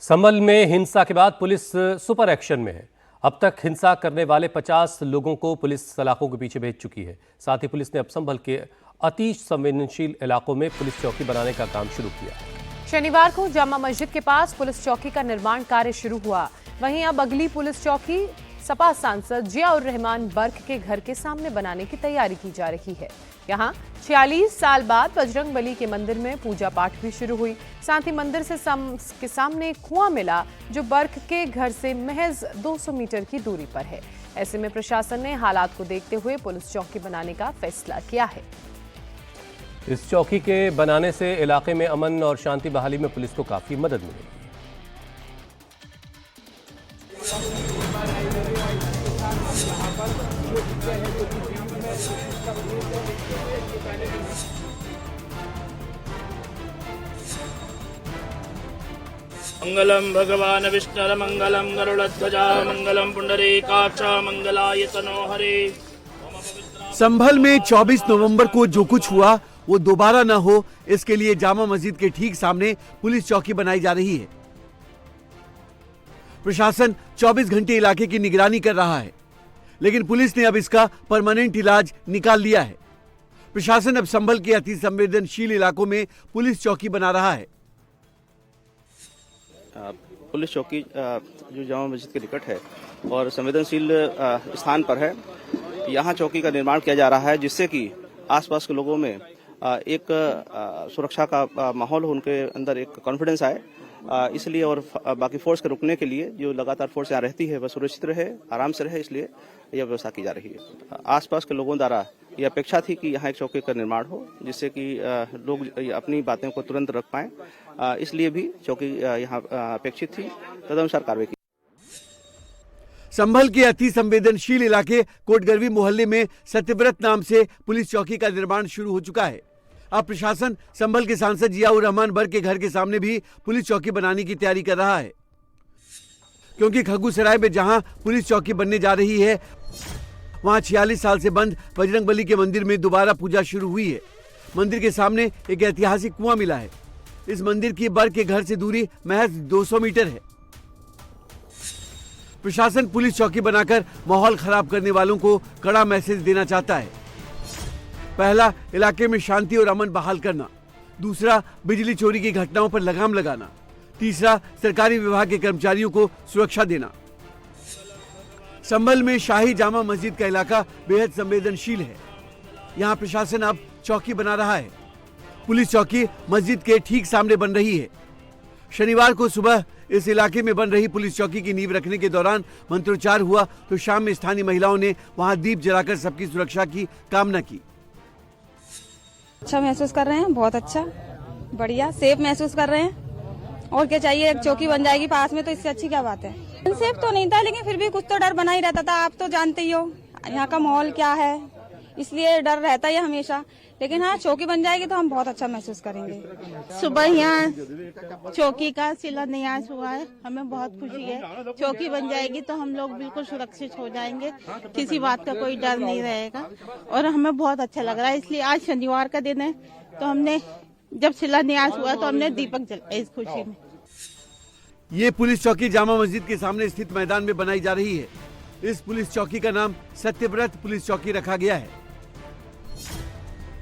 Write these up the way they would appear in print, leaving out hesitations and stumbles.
संभल में हिंसा के बाद पुलिस सुपर एक्शन में है। अब तक हिंसा करने वाले 50 लोगों को पुलिस सलाखों के पीछे भेज चुकी है। साथ ही पुलिस ने अब संभल के अति संवेदनशील इलाकों में पुलिस चौकी बनाने का काम शुरू किया है। शनिवार को जामा मस्जिद के पास पुलिस चौकी का निर्माण कार्य शुरू हुआ। वहीं अब अगली पुलिस चौकी सपा सांसद जियाउर रहमान बर्क के घर के सामने बनाने की तैयारी की जा रही है। यहाँ 46 साल बाद बजरंगबली के मंदिर में पूजा पाठ भी शुरू हुई। साथ ही मंदिर के सामने कुआं मिला जो बर्क के घर से महज 200 मीटर की दूरी पर है। ऐसे में प्रशासन ने हालात को देखते हुए पुलिस चौकी बनाने का फैसला किया है। इस चौकी के बनाने से इलाके में अमन और शांति बहाली में पुलिस को काफी मदद मिलेगी। मंगलम भगवान विष्णुर मंगलम गरुड़ध्वजा मंगलम पुंडरीकाक्ष मंगलाय तनो हरे। संभल में 24 नवंबर को जो कुछ हुआ वो दोबारा न हो, इसके लिए जामा मस्जिद के ठीक सामने पुलिस चौकी बनाई जा रही है। प्रशासन 24 घंटे इलाके की निगरानी कर रहा है, लेकिन पुलिस ने अब इसका परमानेंट इलाज निकाल लिया है। प्रशासन अब संभल के अति संवेदनशील इलाकों में पुलिस चौकी बना रहा है। पुलिस चौकी जो जामा मस्जिद के निकट है और संवेदनशील स्थान पर है, यहाँ चौकी का निर्माण किया जा रहा है, जिससे कि आसपास के लोगों में एक सुरक्षा का माहौल हो, उनके अंदर एक कॉन्फिडेंस आए। इसलिए और बाकी फोर्स के रुकने के लिए जो लगातार फोर्स यहाँ रहती है वह सुरक्षित रहे, आराम से रहे, इसलिए यह व्यवस्था की जा रही है। आसपास के लोगों द्वारा यह अपेक्षा थी कि यहाँ एक चौकी का निर्माण हो, जिससे कि लोग अपनी बातें को तुरंत रख पाएं, इसलिए भी चौकी यहाँ अपेक्षित थी, तदनुसार कार्रवाई की। संभल के अति संवेदनशील इलाके कोटगरवी मोहल्ले में सत्यव्रत नाम से पुलिस चौकी का निर्माण शुरू हो चुका है। अब प्रशासन संभल के सांसद जियाउर रहमान बर्क के घर के सामने भी पुलिस चौकी बनाने की तैयारी कर रहा है, क्योंकि खगूसराय में जहां पुलिस चौकी बनने जा रही है वहां 46 साल से बंद बजरंगबली के मंदिर में दोबारा पूजा शुरू हुई है। मंदिर के सामने एक ऐतिहासिक कुआं मिला है। इस मंदिर की बर्क के घर से दूरी महज 200 मीटर है। प्रशासन पुलिस चौकी बनाकर माहौल खराब करने वालों को कड़ा मैसेज देना चाहता है। पहला, इलाके में शांति और अमन बहाल करना। दूसरा, बिजली चोरी की घटनाओं पर लगाम लगाना। तीसरा, सरकारी विभाग के कर्मचारियों को सुरक्षा देना। संभल में शाही जामा मस्जिद का इलाका बेहद संवेदनशील है। यहाँ प्रशासन अब चौकी बना रहा है। पुलिस चौकी मस्जिद के ठीक सामने बन रही है। शनिवार को सुबह इस इलाके में बन रही पुलिस चौकी की नींव रखने के दौरान मंत्रोच्चार हुआ तो शाम में स्थानीय महिलाओं ने वहां दीप जलाकर सबकी सुरक्षा की कामना की। अच्छा महसूस कर रहे हैं, बहुत अच्छा, बढ़िया, सेफ महसूस कर रहे हैं। और क्या चाहिए, एक चौकी बन जाएगी पास में तो इससे अच्छी क्या बात है। सेफ तो नहीं था, लेकिन फिर भी कुछ तो डर बना ही रहता था। आप तो जानते ही हो यहाँ का माहौल क्या है, इसलिए डर रहता है हमेशा। लेकिन हाँ, चौकी बन जाएगी तो हम बहुत अच्छा महसूस करेंगे। सुबह यहाँ चौकी का शिलान्यास हुआ है, हमें बहुत खुशी है। चौकी बन जाएगी तो हम लोग बिल्कुल सुरक्षित हो जाएंगे, किसी बात का कोई डर नहीं रहेगा और हमें बहुत अच्छा लग रहा है। इसलिए आज शनिवार का दिन है तो हमने जब शिलान्यास हुआ तो हमने दीपक जलाए इस खुशी में। ये पुलिस चौकी जामा मस्जिद के सामने स्थित मैदान में बनाई जा रही है। इस पुलिस चौकी का नाम सत्यव्रत पुलिस चौकी रखा गया है।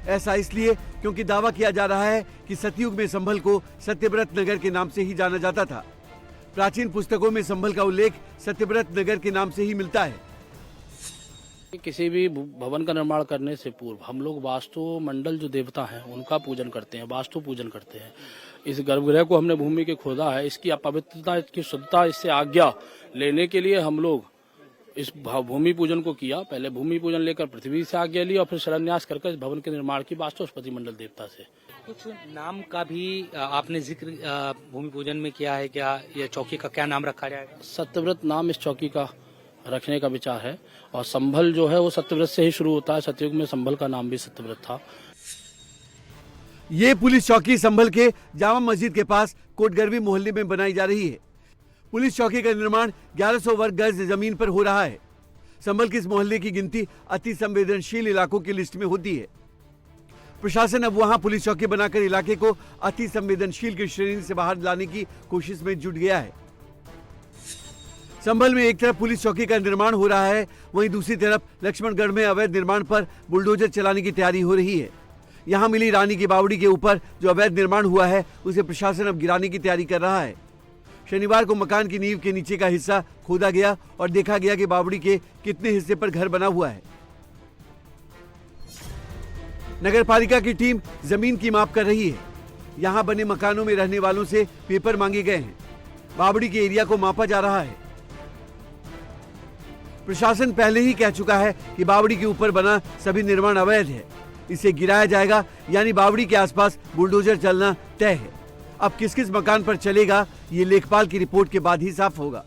ऐसा इसलिए क्योंकि दावा किया जा रहा है कि सतयुग में संभल को सत्यव्रत नगर के नाम से ही जाना जाता था। प्राचीन पुस्तकों में संभल का उल्लेख सत्यव्रत नगर के नाम से ही मिलता है। किसी भी भवन का निर्माण करने से पूर्व हम लोग वास्तु मंडल जो देवता हैं उनका पूजन करते हैं, वास्तु पूजन करते हैं। इस गर्भगृह को हमने भूमि के खोदा है, इसकी अपवित्रता, इसकी शुद्धता, इससे आज्ञा लेने के लिए हम लोग इस भूमि पूजन को किया। पहले भूमि पूजन लेकर पृथ्वी से आज्ञा ली और फिर शिलान्यास करके इस भवन के निर्माण की वास्तुपति मंडल देवता से। कुछ नाम का भी आपने जिक्र भूमि पूजन में किया है क्या? ये चौकी का क्या नाम रखा जाएगा? सत्यव्रत नाम इस चौकी का रखने का विचार है और संभल जो है वो सत्यव्रत से ही शुरू होता है। सतयुग में संभल का नाम भी सत्यव्रत था। ये पुलिस चौकी संभल के जामा मस्जिद के पास कोटगरवी मोहल्ले में बनाई जा रही है। पुलिस चौकी का निर्माण 1100 वर्ग गज जमीन पर हो रहा है। संभल के इस मोहल्ले की गिनती अति संवेदनशील इलाकों की लिस्ट में होती है। प्रशासन अब वहां पुलिस चौकी बनाकर इलाके को अति संवेदनशील की श्रेणी से बाहर लाने की कोशिश में जुट गया है। संभल में एक तरफ पुलिस चौकी का निर्माण हो रहा है, वहीं दूसरी तरफ लक्ष्मणगढ़ में अवैध निर्माण पर बुलडोजर चलाने की तैयारी हो रही है। यहां मिली रानी की बावड़ी के ऊपर जो अवैध निर्माण हुआ है उसे प्रशासन अब गिराने की तैयारी कर रहा है। शनिवार को मकान की नींव के नीचे का हिस्सा खोदा गया और देखा गया कि बावड़ी के कितने हिस्से पर घर बना हुआ है। नगर पालिका की टीम जमीन की माप कर रही है। यहां बने मकानों में रहने वालों से पेपर मांगे गए हैं। बावड़ी के एरिया को मापा जा रहा है। प्रशासन पहले ही कह चुका है कि बावड़ी के ऊपर बना सभी निर्माण अवैध है, इसे गिराया जाएगा, यानी बावड़ी के आसपास बुलडोजर चलना तय है। अब किस किस मकान पर चलेगा ये लेखपाल की रिपोर्ट के बाद ही साफ होगा।